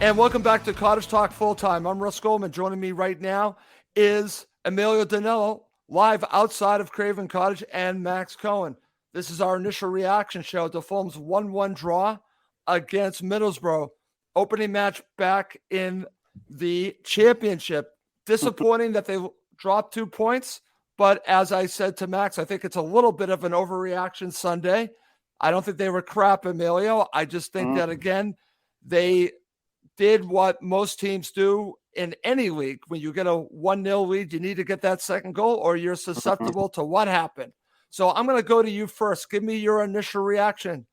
And welcome back to Cottage Talk Full Time. I'm Russ Goldman. Joining me right now is Emilio Nello, live outside of Craven Cottage, and Max Cohen. This is our initial reaction show to Fulham's 1-1 draw against Middlesbrough. Opening match back in the championship. Disappointing that they dropped 2 points, but as I said to Max, I think it's a little bit of an overreaction Sunday. I don't think they were crap, Emilio. I just think that, again, they did what most teams do in any league. When you get a 1-0 lead, you need to get that second goal or you're susceptible to what happened. So I'm going to go to you first. Give me your initial reaction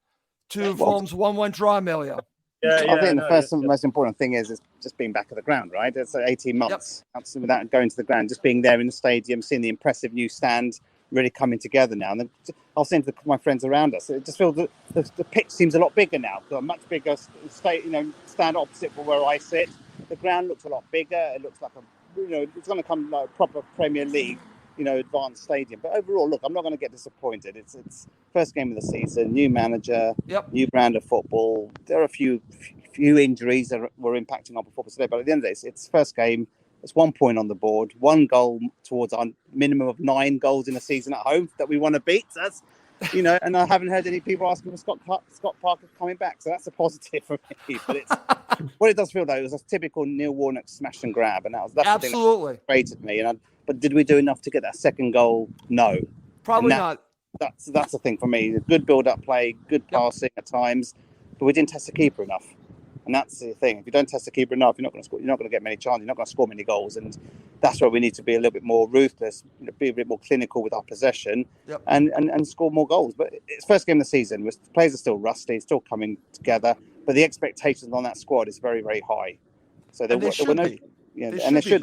to Fulham's 1-1 draw, Emilio. I think the first and most important thing is just being back at the ground, right? It's 18 months without going to the ground, just being there in the stadium, seeing the impressive new stand really coming together now. And then I was saying to my friends around us, it just feels that the pitch seems a lot bigger now. Got a much bigger stand opposite from where I sit. The ground looks a lot bigger. It looks like it's going to come like a proper Premier League, advanced stadium. But overall, look, I'm not going to get disappointed. It's first game of the season, new manager, new brand of football. There are a few injuries that were impacting our performance today, but at the end of this, it's first game. It's 1 point on the board, 1 goal towards our minimum of 9 goals in a season at home that we want to beat. That's, and I haven't heard any people asking for Scott Parker coming back, so that's a positive for me. But it's what it does feel though, it was a typical Neil Warnock smash and grab, and that's absolutely the thing that frustrated me. But did we do enough to get that second goal? No, probably not. That's the thing for me. Good build-up play, good passing at times, but we didn't test the keeper enough. And that's the thing. If you don't test the keeper enough, you're not going to score. You're not going to get many chances. You're not going to score many goals. And that's where we need to be a little bit more ruthless, be a bit more clinical with our possession, and score more goals. But it's first game of the season. The players are still rusty, still coming together. But the expectations on that squad is very, very high. So there should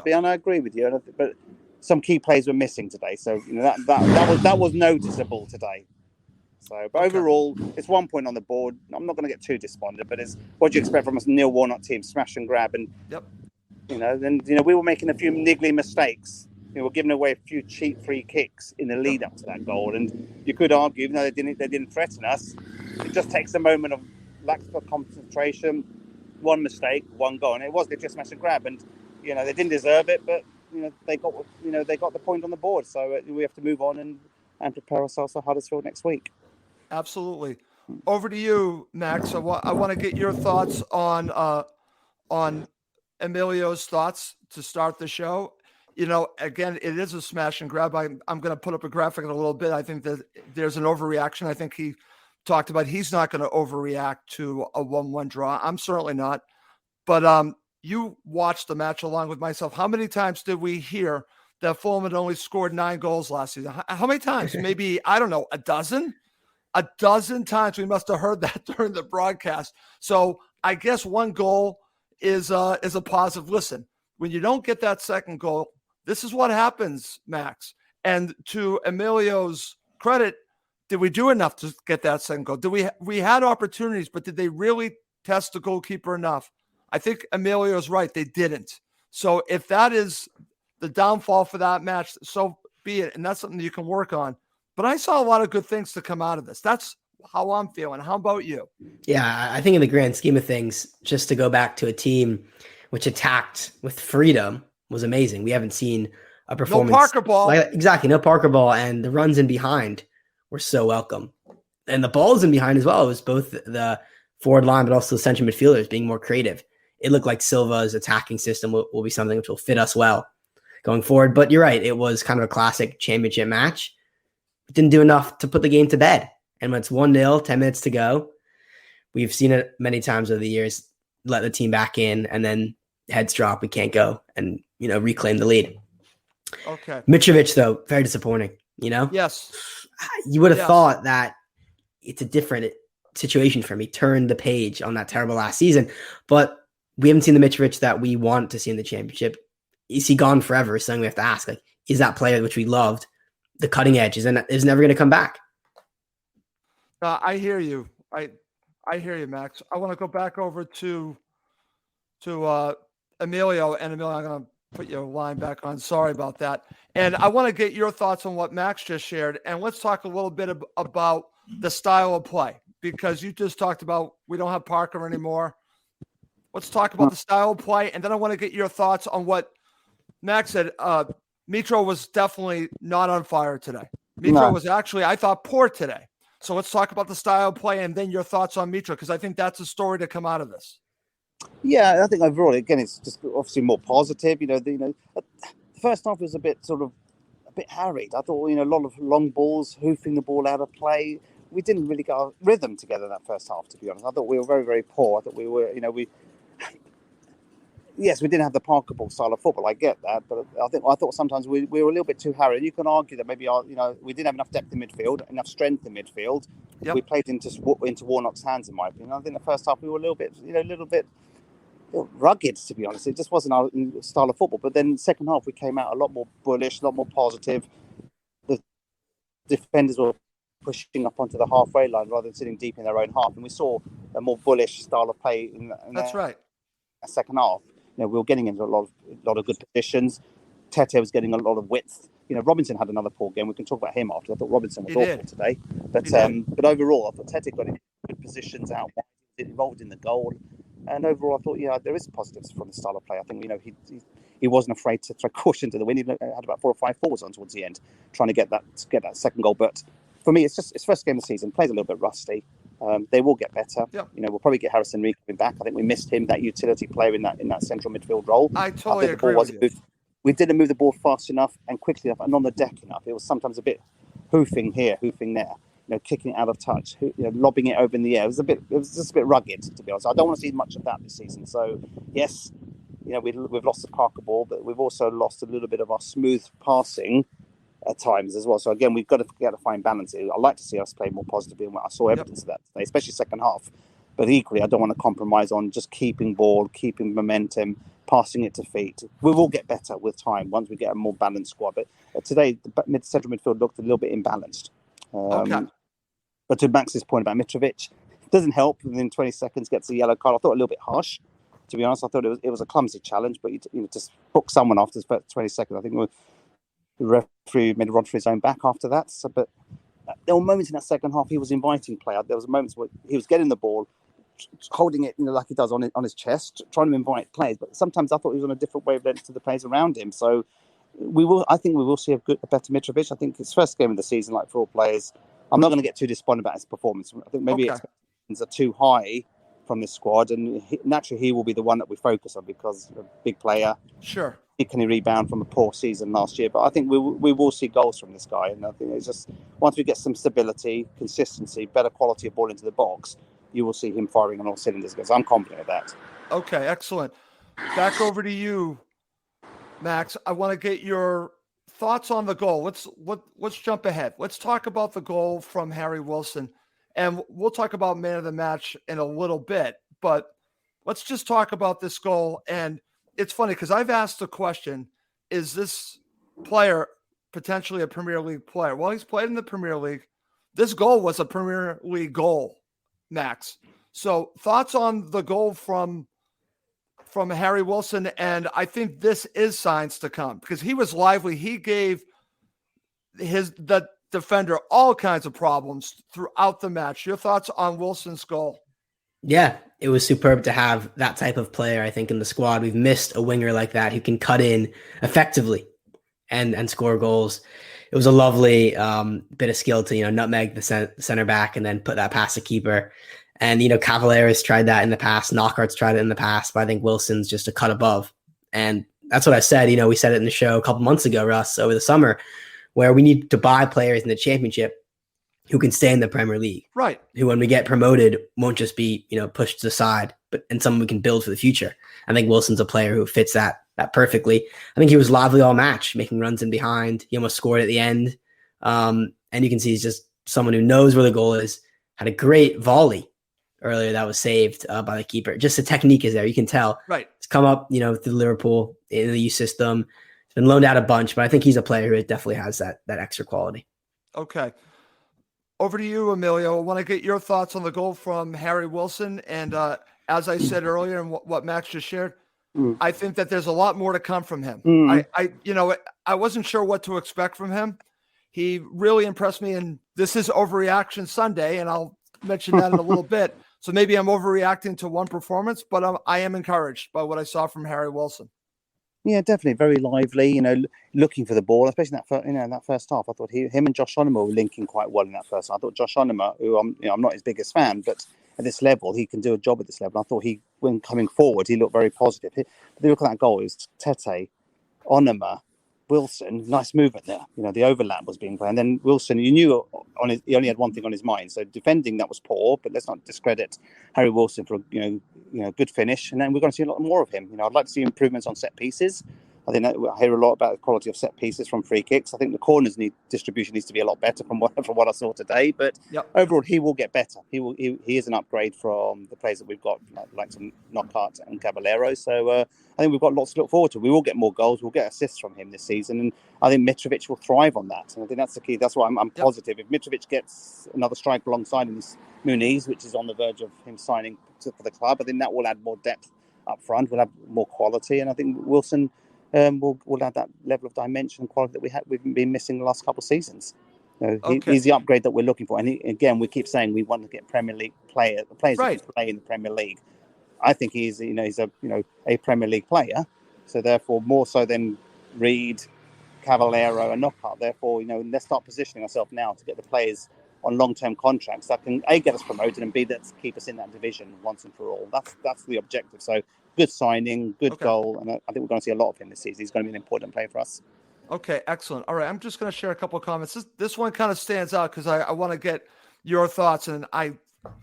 be. And I agree with you. But some key players were missing today. So that was noticeable today. So, but overall, it's 1 point on the board. I'm not going to get too despondent, but it's what do you expect from a Neil Warnock team? Smash and grab, and we were making a few niggly mistakes. We're giving away a few cheap free kicks in the lead up to that goal, and you could argue, even though they didn't threaten us, it just takes a moment of lack of concentration, one mistake, one goal, and it was just smash and grab, and they didn't deserve it, but they got the point on the board, so we have to move on and prepare ourselves for Huddersfield next week. Absolutely. Over to you, Max. I want to get your thoughts on Emilio's thoughts to start the show. Again, it is a smash and grab. I'm going to put up a graphic in a little bit. I think that there's an overreaction. I think he talked about he's not going to overreact to a 1-1 draw. I'm certainly not. But you watched the match along with myself. How many times did we hear that Fulham had only scored 9 goals last season? How many times? Maybe, I don't know, a dozen? A dozen times we must have heard that during the broadcast. So I guess 1 goal is a positive. Listen, when you don't get that second goal, this is what happens, Max. And to Emilio's credit, did we do enough to get that second goal? We had opportunities, but did they really test the goalkeeper enough? I think Emilio's right. They didn't. So if that is the downfall for that match, so be it. And that's something you can work on. But I saw a lot of good things to come out of this. That's how I'm feeling. How about you? Yeah, I think in the grand scheme of things, just to go back to a team which attacked with freedom was amazing. We haven't seen a performance. No Parker ball. Exactly, no Parker ball. And the runs in behind were so welcome. And the balls in behind as well. It was both the forward line, but also the central midfielders being more creative. It looked like Silva's attacking system will be something which will fit us well going forward. But you're right. It was kind of a classic championship match. Didn't do enough to put the game to bed. And when it's 1-0, 10 minutes to go, we've seen it many times over the years, let the team back in and then heads drop. We can't go and, reclaim the lead. Okay. Mitrovic, though, very disappointing, Yes. You would have thought that it's a different situation for him. He turned the page on that terrible last season, but we haven't seen the Mitrovic that we want to see in the championship. Is he gone forever? Is something we have to ask. Like, is that player which we loved the cutting edge is never going to come back? I hear you. I hear you, Max. I want to go back over to Emilio. And Emilio, I'm going to put your line back on. Sorry about that. And I want to get your thoughts on what Max just shared. And let's talk a little bit about the style of play, because you just talked about we don't have Parker anymore. Let's talk about the style of play, and then I want to get your thoughts on what Max said. Mitro was definitely not on fire today. Mitro was actually, I thought, poor today. So let's talk about the style of play and then your thoughts on Mitro, because I think that's a story to come out of this. Yeah, I think overall, again, it's just obviously more positive. The first half was a bit harried. I thought, a lot of long balls, hoofing the ball out of play. We didn't really get our rhythm together in that first half, to be honest. I thought we were very, very poor. I thought we were, yes, we didn't have the Parker ball style of football. I get that, but I thought sometimes we were a little bit too harried. You can argue that maybe we didn't have enough depth in midfield, enough strength in midfield. Yep. We played into Warnock's hands, in my opinion. I think the first half we were a little bit rugged, to be honest. It just wasn't our style of football. But then second half we came out a lot more bullish, a lot more positive. The defenders were pushing up onto the halfway line rather than sitting deep in their own half, and we saw a more bullish style of play in that's right. Second half. We were getting into a lot of good positions. Tete was getting a lot of width. Robinson had another poor game. We can talk about him after. I thought Robinson was awful today, but overall I thought Tete got in good positions out, involved in the goal. And overall, I thought, there is positives from the style of play. I think, he wasn't afraid to throw caution to the wind. He had about 4 or 5 forwards on towards the end, trying to get that second goal. But for me, it's first game of the season. Plays a little bit rusty. They will get better. Yep. We'll probably get Harrison Reed coming back. I think we missed him, that utility player in that central midfield role. I totally agree with you. We didn't move the ball fast enough and quickly enough and on the deck enough. It was sometimes a bit hoofing here, hoofing there. Kicking it out of touch, lobbing it over in the air. It was just a bit rugged, to be honest. I don't want to see much of that this season. So, yes, we've lost the Parker ball, but we've also lost a little bit of our smooth passing at times as well. So again, we've got to find balance. I'd like to see us play more positively, and I saw evidence of that today, especially second half. But equally, I don't want to compromise on just keeping ball, keeping momentum, passing it to feet. We will get better with time once we get a more balanced squad. But today, the central midfield looked a little bit imbalanced. Okay. But to Max's point about Mitrovic, it doesn't help. Within 20 seconds, gets a yellow card. I thought a little bit harsh, to be honest. I thought it was a clumsy challenge, but just book someone after the first 20 seconds. I think the referee made a rod for his own back after that. So, but there were moments in that second half he was inviting play. There was moments where he was getting the ball, holding it, like he does on his chest, trying to invite players. But sometimes I thought he was on a different wavelength to the players around him. So I think we will see a better Mitrovic. I think it's first game of the season, like for all players. I'm not going to get too disappointed about his performance. I think maybe expectations are too high from this squad, and naturally he will be the one that we focus on because a big player. Sure. Can he rebound from a poor season last year? But I think we will see goals from this guy, and I think it's just once we get some stability, consistency, better quality of ball into the box, you will see him firing on all cylinders. Because I'm confident of that. Okay, excellent. Back over to you, Max. I want to get your thoughts on the goal. Let's jump ahead. Let's talk about the goal from Harry Wilson, and we'll talk about man of the match in a little bit. But let's just talk about this goal. And it's funny because I've asked the question: is this player potentially a Premier League player? Well, he's played in the Premier League. This goal was a Premier League goal, Max. So thoughts on the goal from Harry Wilson, and I think this is signs to come because he was lively. He gave the defender all kinds of problems throughout the match. Your thoughts on Wilson's goal? Yeah, it was superb to have that type of player, I think, in the squad. We've missed a winger like that who can cut in effectively and score goals. It was a lovely bit of skill to, nutmeg the center back and then put that past the keeper. And, Cavalera's tried that in the past. Knockhart's tried it in the past. But I think Wilson's just a cut above. And that's what I said. We said it in the show a couple months ago, Russ, over the summer, where we need to buy players in the championship who can stay in the Premier League. Right. Who, when we get promoted, won't just be, pushed to the side, and someone we can build for the future. I think Wilson's a player who fits that perfectly. I think he was lively all match, making runs in behind. He almost scored at the end. And you can see he's just someone who knows where the goal is. Had a great volley earlier that was saved by the keeper. Just the technique is there. You can tell. Right. It's come up, through Liverpool in the youth system. It's been loaned out a bunch, but I think he's a player who definitely has that extra quality. Okay. Over to you, Emilio. I want to get your thoughts on the goal from Harry Wilson. And as I said earlier and what Max just shared, I think that there's a lot more to come from him. I wasn't sure what to expect from him. He really impressed me. And this is Overreaction Sunday, and I'll mention that in a little bit. So maybe I'm overreacting to one performance, but I am encouraged by what I saw from Harry Wilson. Yeah, definitely very lively. Looking for the ball, especially in that first half. I thought him and Josh Onuma were linking quite well in that first half. I thought Josh Onuma, who I'm not his biggest fan, but at this level, he can do a job at this level. I thought when coming forward, he looked very positive. If you look at that goal, it was Tete, Onuma, Wilson, nice movement there. The overlap was being played. And then Wilson, you knew he only had one thing on his mind. So defending, that was poor, but let's not discredit Harry Wilson for good finish. And then we're going to see a lot more of him. I'd like to see improvements on set pieces. I think I hear a lot about the quality of set pieces from free kicks. I think the corners distribution needs to be a lot better from what I saw today. But overall, he will get better. He is an upgrade from the players that we've got, like some Knockout and Caballero. So I think we've got lots to look forward to. We will get more goals. We'll get assists from him this season, and I think Mitrovic will thrive on that. And I think that's the key. That's why I'm positive. If Mitrovic gets another strike alongside him, Muniz, which is on the verge of him signing for the club, I think that will add more depth up front. We'll have more quality, and I think Wilson. We'll add that level of dimension and quality that we've been missing the last couple of seasons. He's the upgrade that we're looking for. And again, we keep saying we want to get Premier League players who can play in the Premier League. I think he's a Premier League player. So therefore, more so than Reed, Caballero, and Knockout. Therefore, let's start positioning ourselves now to get the players on long-term contracts that can A, get us promoted, and B, that's keep us in that division once and for all. That's the objective. So good signing, good goal, and I think we're going to see a lot of him this season. He's going to be an important player for us. Okay, excellent. All right, I'm just going to share a couple of comments. This one kind of stands out because I want to get your thoughts. And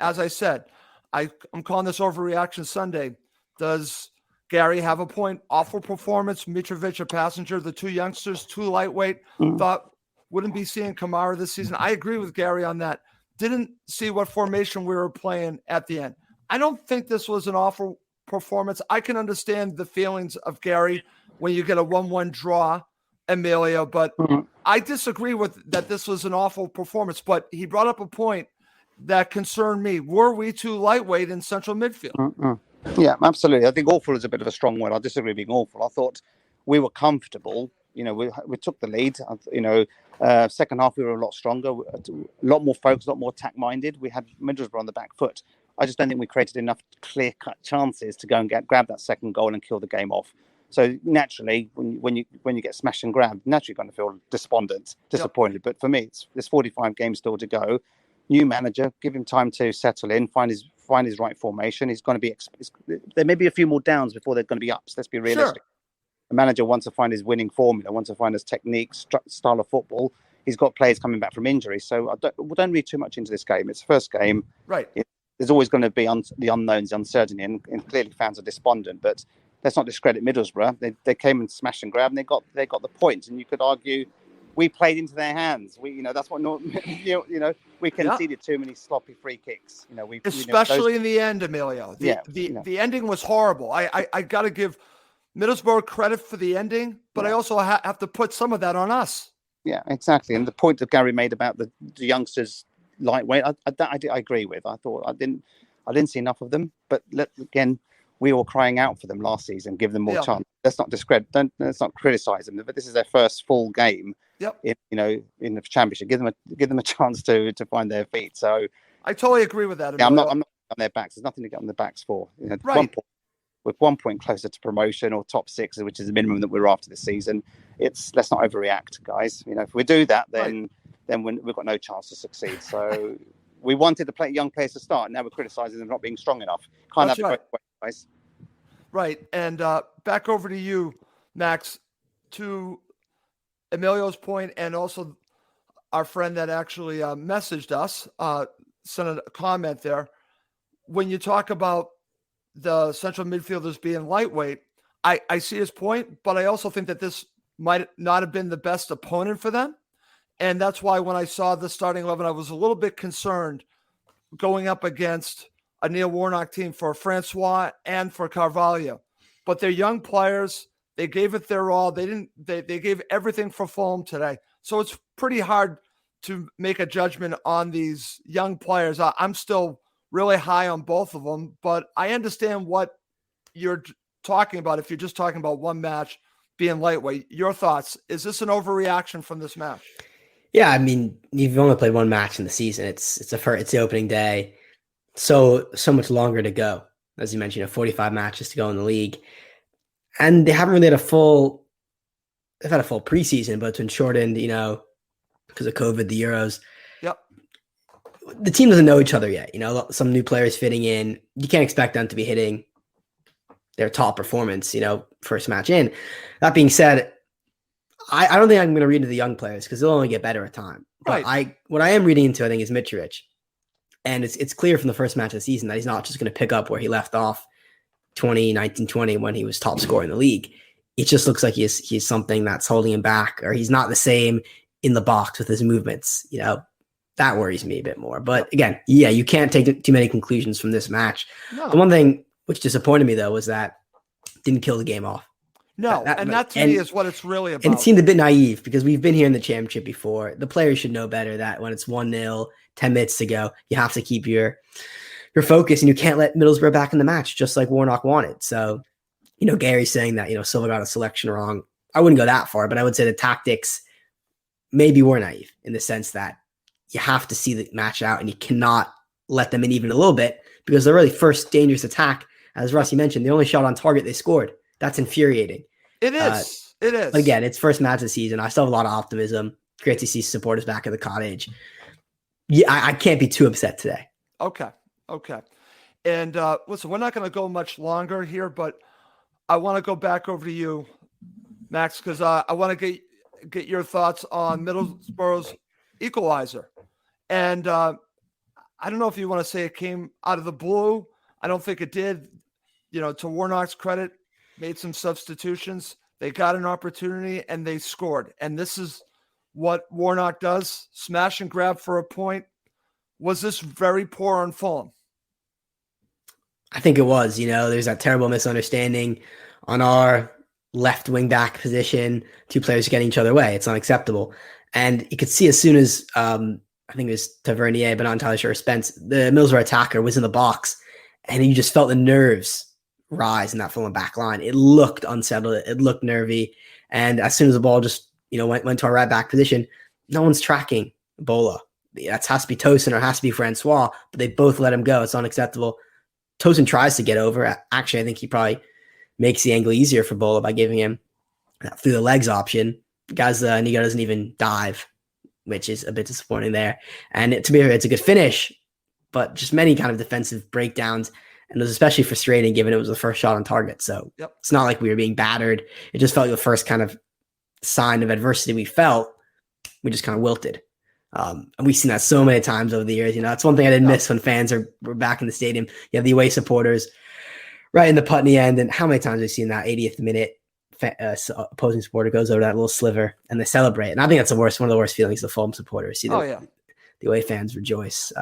as I said, I'm calling this Overreaction Sunday. Does Gary have a point? Awful performance. Mitrovic, a passenger. The two youngsters, too lightweight. Thought wouldn't be seeing Kamara this season. I agree with Gary on that. Didn't see what formation we were playing at the end. I don't think this was an awful performance. I can understand the feelings of Gary when you get a 1-1 draw, Emilio, but I disagree with that this was an awful performance. But he brought up a point that concerned me. Were we too lightweight in central midfield? Yeah, absolutely. I think awful is a bit of a strong word. I disagree with being awful. I thought we were comfortable. We took the lead. Second half, we were a lot stronger, a lot more focused, a lot more attack-minded. We had Middlesbrough on the back foot. I just don't think we created enough clear-cut chances to go and grab that second goal and kill the game off. So naturally, when you get smashed and grabbed, naturally you're going to feel despondent, disappointed. But for me, there's 45 games still to go. New manager, give him time to settle in, find his right formation. He's going to be. There may be a few more downs before they're going to be ups. Let's be realistic. Sure. The manager wants to find his winning formula, wants to find his technique, style of football. He's got players coming back from injury, so don't read too much into this game. It's the first game. Right. There's always going to be the unknowns, the uncertainty, and clearly fans are despondent. But let's not discredit Middlesbrough. They came and smashed and grabbed, and they got the points. And you could argue we played into their hands. That's what we conceded too many sloppy free kicks. Especially in the end, Emilio. The ending was horrible. I got to give Middlesbrough credit for the ending, but I also have to put some of that on us. Yeah, exactly. And the point that Gary made about the youngsters lightweight, I agree with. I thought I didn't see enough of them, but again, we were crying out for them last season. Give them more chance. Let's not discredit. Let's not criticize them. But this is their first full game. In the championship. Give them a chance to find their feet. So I totally agree with that. Emilio. I'm not on their backs. There's nothing to get on their backs for. Right. With 1 point closer to promotion or top six, which is the minimum that we're after this season. Let's not overreact, guys. If we do that, then we've got no chance to succeed. So we wanted the young players to start. Now we're criticising them not being strong enough. Can't have it both ways, guys. Right. And back over to you, Max, to Emilio's point, and also our friend that actually messaged us, sent a comment there. When you talk about the central midfielders being lightweight, I see his point, but I also think that this might not have been the best opponent for them. And that's why when I saw the starting 11, I was a little bit concerned going up against a Neil Warnock team for Francois and for Carvalho. But they're young players. They gave it their all. They gave everything for Fulham today. So it's pretty hard to make a judgment on these young players. I'm still really high on both of them, but I understand what you're talking about if you're just talking about one match being lightweight. Your thoughts? Is this an overreaction from this match? Yeah, I mean, you've only played one match in the season. It's the opening day. so much longer to go. As you mentioned, 45 matches to go in the league. And they haven't really had they've had a full preseason, but it's been shortened, because of COVID, the Euros. Yep. The team doesn't know each other yet. Some new players fitting in. You can't expect them to be hitting their top performance, first match in. That being said, I don't think I'm going to read into the young players because they'll only get better at time. But Right. What I am reading into, I think, is Mitrovic. And it's clear from the first match of the season that he's not just going to pick up where he left off 2019-20 when he was top scorer in the league. It just looks like he's something that's holding him back, or he's not the same in the box with his movements. That worries me a bit more. But again, you can't take too many conclusions from this match. No. The one thing which disappointed me, though, was that didn't kill the game off. No, that to me is what it's really about. And it seemed a bit naive because we've been here in the championship before. The players should know better that when it's 1-0, 10 minutes to go, you have to keep your focus and you can't let Middlesbrough back in the match, just like Warnock wanted. So, Gary's saying that, Silva got a selection wrong. I wouldn't go that far, but I would say the tactics maybe were naive in the sense that you have to see the match out and you cannot let them in even a little bit because their really first dangerous attack, as Rusty mentioned, the only shot on target they scored. That's infuriating. It is. It is. But again, it's first match of the season. I still have a lot of optimism. Great to see supporters back at the Cottage. Yeah, I can't be too upset today. Okay. And listen, we're not going to go much longer here, but I want to go back over to you, Max, because I want to get your thoughts on Middlesbrough's equalizer. And I don't know if you want to say it came out of the blue. I don't think it did. To Warnock's credit, made some substitutions. They got an opportunity and they scored. And this is what Warnock does, smash and grab for a point. Was this very poor on Fulham? I think it was. There's that terrible misunderstanding on our left wing back position. Two players getting each other way. It's unacceptable. And you could see as soon as, I think it was Tavernier, but not entirely sure, Spence, the Middlesbrough attacker was in the box. And you just felt the nerves rise in that Fulham back line. It looked unsettled. It looked nervy. And as soon as the ball just, went to our right back position, no one's tracking Bola. That has to be Tosin or it has to be Francois, but they both let him go. It's unacceptable. Tosin tries to get over. Actually, I think he probably makes the angle easier for Bola by giving him that through the legs option. Nigo doesn't even dive, which is a bit disappointing there. And to be fair, it's a good finish, but just many kind of defensive breakdowns. And it was especially frustrating given it was the first shot on target. So It's not like we were being battered. It just felt like the first kind of sign of adversity we felt. We just kind of wilted. And we've seen that so many times over the years. That's one thing I didn't miss when fans were back in the stadium. You have the away supporters right in the Putney end. And how many times we've seen that 80th minute opposing supporter goes over that little sliver and they celebrate. And I think that's one of the worst feelings of Fulham supporters. The away fans rejoice.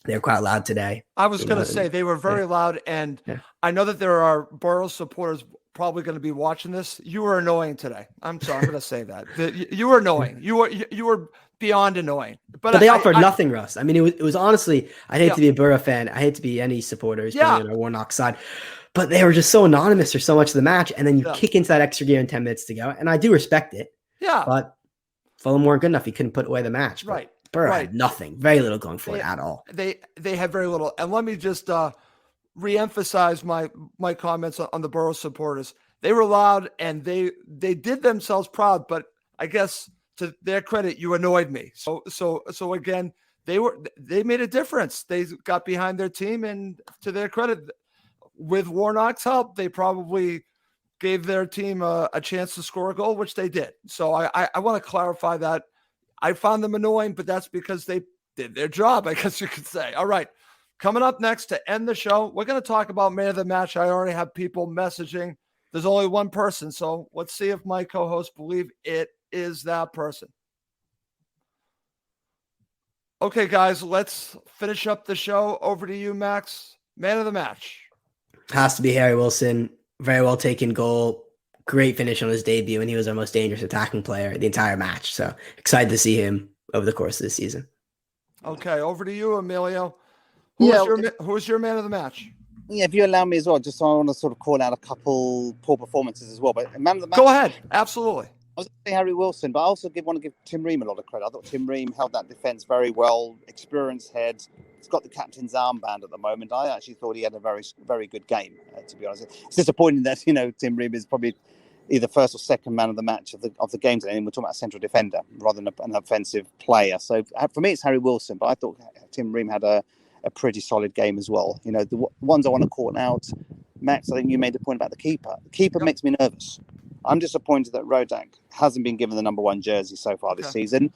They were quite loud today. I was going to say they were very loud, and I know that there are Borough supporters probably going to be watching this. You were annoying today. I'm sorry, I'm going to say that. You were annoying. You were beyond annoying. But they offered nothing, Russ. I mean, it was honestly. I hate to be a Borough fan. I hate to be any supporters being on our Warnock side, but they were just so anonymous for so much of the match, and then you kick into that extra gear in 10 minutes to go, and I do respect it. Yeah, but Fulham weren't good enough. He couldn't put away the match. Right. Borough had nothing, very little going for it at all. They had very little. And let me just re-emphasize my comments on the Borough supporters. They were loud and they did themselves proud, but I guess to their credit, you annoyed me. So again, they made a difference. They got behind their team, and to their credit, with Warnock's help, they probably gave their team a chance to score a goal, which they did. So I want to clarify that. I found them annoying, but that's because they did their job, I guess you could say. All right. Coming up next to end the show, we're going to talk about man of the match. I already have people messaging. There's only one person, so let's see if my co-hosts believe it is that person. Okay, guys, let's finish up the show. Over to you, Max. Man of the match. Has to be Harry Wilson. Very well taken goal. Great finish on his debut, and he was our most dangerous attacking player the entire match. So excited to see him over the course of this season. Okay, over to you, Emilio. Who's your man of the match? Yeah, if you allow me as well, just so I want to sort of call out a couple poor performances as well. But man of the match. Go ahead. Absolutely. I was going to say Harry Wilson, but I also want to give Tim Ream a lot of credit. I thought Tim Ream held that defence very well. Experienced head, He's got the captain's armband at the moment. I actually thought he had a very, very good game, to be honest. It's disappointing that, Tim Ream is probably either first or second man of the match of the game today. And we're talking about a central defender rather than an offensive player. So for me, it's Harry Wilson, but I thought Tim Ream had a pretty solid game as well. The ones I want to call out, Max, I think you made the point about the keeper. The keeper makes me nervous. I'm disappointed that Rodak hasn't been given the number 1 jersey so far this season.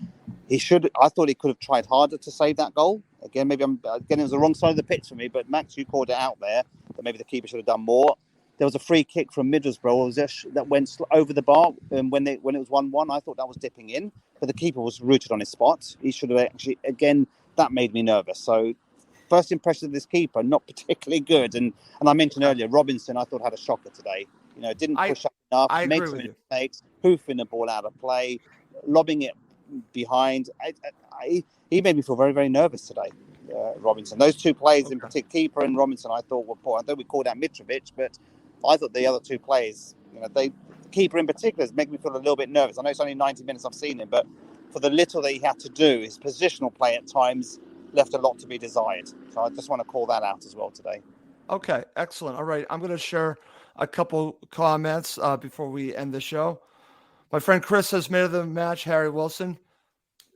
I thought he could have tried harder to save that goal. Again, maybe it was the wrong side of the pitch for me, but Max, you called it out there that maybe the keeper should have done more. There was a free kick from Middlesbrough that went over the bar when it was 1-1. I thought that was dipping in, but the keeper was rooted on his spot. He should have actually, again, that made me nervous. So first impression of this keeper, not particularly good. And I mentioned earlier, Robinson, I thought had a shocker today. Didn't push up enough, made some mistakes, hoofing the ball out of play, lobbing it behind. He made me feel very, very nervous today, Robinson. Those two players in particular, keeper and Robinson, I thought were poor. I thought we called out Mitrovic, but I thought the other two players, the keeper in particular, has made me feel a little bit nervous. I know it's only 90 minutes I've seen him, but for the little that he had to do, his positional play at times left a lot to be desired. So I just want to call that out as well today. Okay, excellent. All right, I'm going to share a couple comments before we end the show. My friend Chris says, man of the match, Harry Wilson.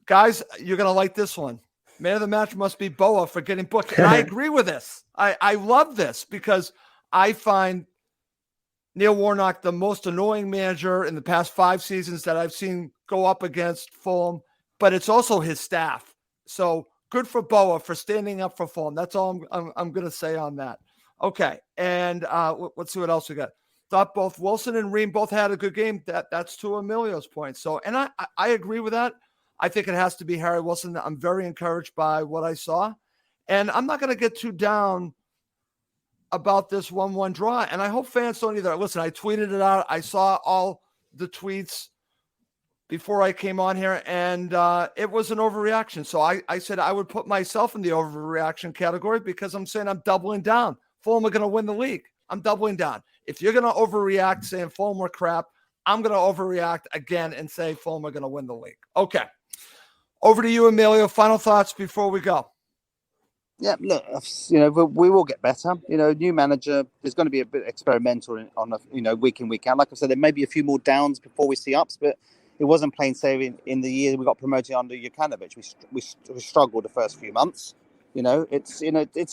Guys, you're going to like this one. Man of the match must be Boa for getting booked. And I agree with this. I love this because I find Neil Warnock the most annoying manager in the past 5 seasons that I've seen go up against Fulham, but it's also his staff. So good for Boa for standing up for Fulham. That's all I'm going to say on that. Okay, and let's see what else we got. Thought both Wilson and Ream both had a good game. That's to Emilio's point. So, and I agree with that. I think it has to be Harry Wilson. I'm very encouraged by what I saw. And I'm not going to get too down about this 1-1 draw. And I hope fans don't either. Listen, I tweeted it out. I saw all the tweets before I came on here, and it was an overreaction. So I said I would put myself in the overreaction category because I'm saying I'm doubling down. Fulham are going to win the league. I'm doubling down. If you're going to overreact saying Fulham were crap, I'm going to overreact again and say Fulham are going to win the league. Okay. Over to you, Emilio. Final thoughts before we go. Yeah, look, we will get better. New manager is going to be a bit experimental on a week in, week out. Like I said, there may be a few more downs before we see ups, but it wasn't plain sailing in the year we got promoted under Jukanovic. We struggled the first few months. It's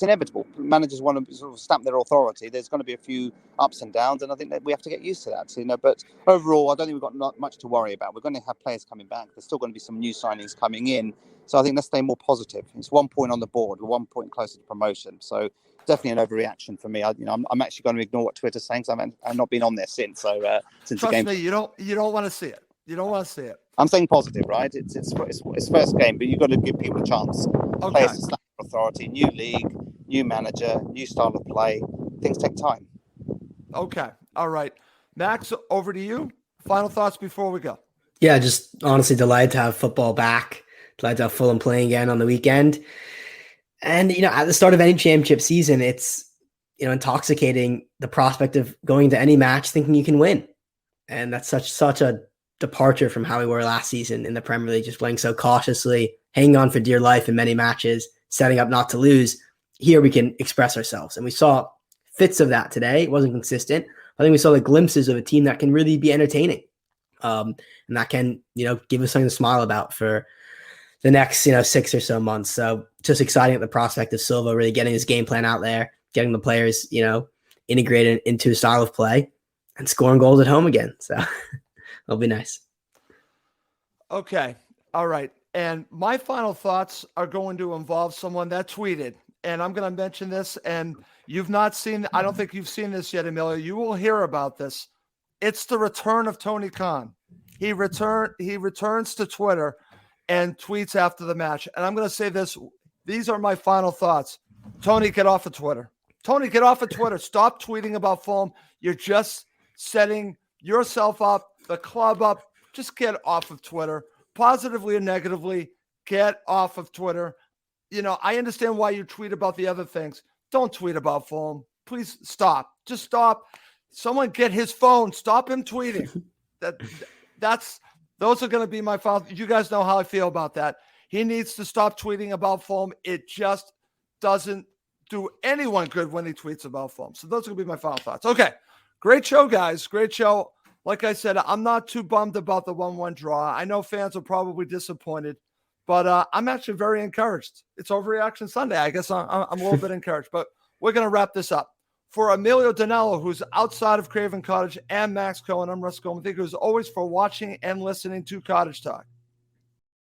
inevitable. Managers want to sort of stamp their authority. There's going to be a few ups and downs, and I think that we have to get used to that. But overall, I don't think we've got not much to worry about. We're going to have players coming back. There's still going to be some new signings coming in. So I think let's stay more positive. It's 1 point on the board. We're 1 point closer to promotion. So definitely an overreaction for me. I'm actually going to ignore what Twitter's saying because I've not been on there since. So since Trust the game, me, you don't want to see it. You don't want to see it. I'm saying positive, right? It's first game, but you've got to give people a chance. Okay. Players to stamp their authority, new league, new manager, new style of play. Things take time. Okay. All right. Max, over to you. Final thoughts before we go. Yeah, just honestly delighted to have football back. Delighted to have Fulham playing again on the weekend. And, at the start of any championship season, it's, intoxicating the prospect of going to any match thinking you can win. And that's such a departure from how we were last season in the Premier League, just playing so cautiously, hanging on for dear life in many matches, setting up not to lose. Here we can express ourselves. And we saw fits of that today. It wasn't consistent. I think we saw the glimpses of a team that can really be entertaining. And that can, give us something to smile about for the next, 6 or so months. So just exciting at the prospect of Silva really getting his game plan out there, getting the players, integrated into a style of play and scoring goals at home again. So it'll be nice. Okay. All right. And my final thoughts are going to involve someone that tweeted, and I'm going to mention this, and you've not seen, I don't think you've seen this yet, Emilio. You will hear about this. It's the return of Tony Khan. He returns to Twitter and tweets after the match. And I'm going to say this. These are my final thoughts. Tony, get off of Twitter. Tony, get off of Twitter. Stop tweeting about Fulham. You're just setting yourself up, the club up. Just get off of Twitter. Positively or negatively, get off of Twitter. I understand why you tweet about the other things. Don't tweet about Fulham. Please stop. Just stop. Someone get his phone. Stop him tweeting. Those are going to be my final. You guys know how I feel about that. He needs to stop tweeting about Fulham. It just doesn't do anyone good when he tweets about Fulham. So those are going to be my final thoughts. Okay. Great show, guys. Great show. Like I said, I'm not too bummed about the 1-1 draw. I know fans are probably disappointed, but I'm actually very encouraged. It's Overreaction Sunday. I guess I'm a little bit encouraged, but we're going to wrap this up. For Emilio Nello, who's outside of Craven Cottage, and Max Cohen, I'm Russ Coleman. Thank you as always for watching and listening to Cottage Talk.